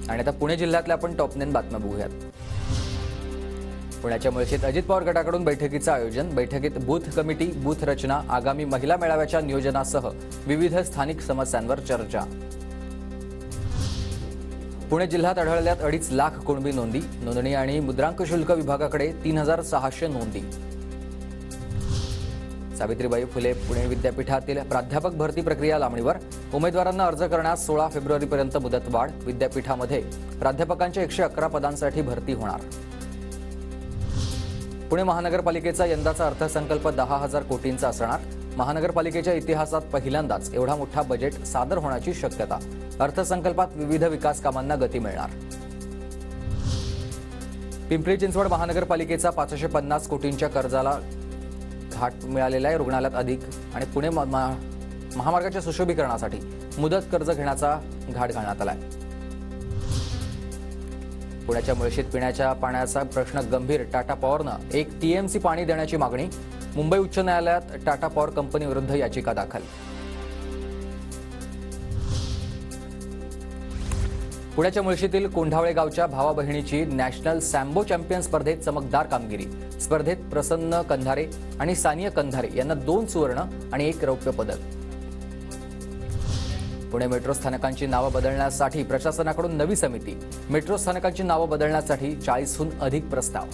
आणि आता पुणे जिल्ह्यातल्या आपण टॉप 9 बातम्या बघूयात। पुण्याच्या मुळशीत अजित पवार गटाकडून बैठकीचं आयोजन। बैठकीत बूथ कमिटी, बूथ रचना, आगामी महिला मेळाव्याच्या नियोजनासह विविध स्थानिक समस्यांवर चर्चा। पुणे जिल्ह्यात आढळल्यात 2.5 लाख कुणबी नोंदी। नोंदणी आणि मुद्रांक शुल्क विभागाकडे 3600 नोंदी। सावित्रीबाई फुले पुणे विद्यापीठातील प्राध्यापक भरती प्रक्रिया लांबणीवर। उमेदवारांना अर्ज करण्यास 16 फेब्रुवारीपर्यंत मुदतवाढ। विद्यापीठामध्ये प्राध्यापकांच्या 111 पदांसाठी भरती होणार। पुणे महानगरपालिकेचा यंदाचा अर्थसंकल्प 10,000 कोटींचा असणार। महानगरपालिकेच्या इतिहासात पहिल्यांदाच एवढा मोठा बजेट सादर होण्याची शक्यता। अर्थसंकल्पात विविध विकास कामांना गती मिळणार। पिंपरी चिंचवड महानगरपालिकेचा 550 कोटींच्या कर्जाला घाट मिळालेला आहे। रुग्णालयात अधिक आणि पुणे महामार्गाच्या सुशोभीकरणासाठी मुदत कर्ज घेण्याचा घाट घालण्यात आलाय। पुण्याच्या मुळशीत पिण्याच्या पाण्याचा प्रश्न गंभीर। टाटा पॉवरनं 1 टीएमसी पाणी देण्याची मागणी। मुंबई उच्च न्यायालयात टाटा पॉवर कंपनीविरुद्ध याचिका दाखल। पुण्याच्या मुळशीतील कोंढावळे गावच्या भावा बहिणीची नॅशनल सॅम्बो चॅम्पियन स्पर्धेत चमकदार कामगिरी। स्पर्धेत प्रसन्न कंधारे आणि सानिया कंधारे यांना 2 सुवर्ण आणि 1 रौप्य पदक। पुणे मेट्रो स्थानकांची नावं बदलण्यासाठी प्रशासनाकडून नवी समिती। मेट्रो स्थानकांची नावं बदलण्यासाठी 40हून अधिक प्रस्ताव।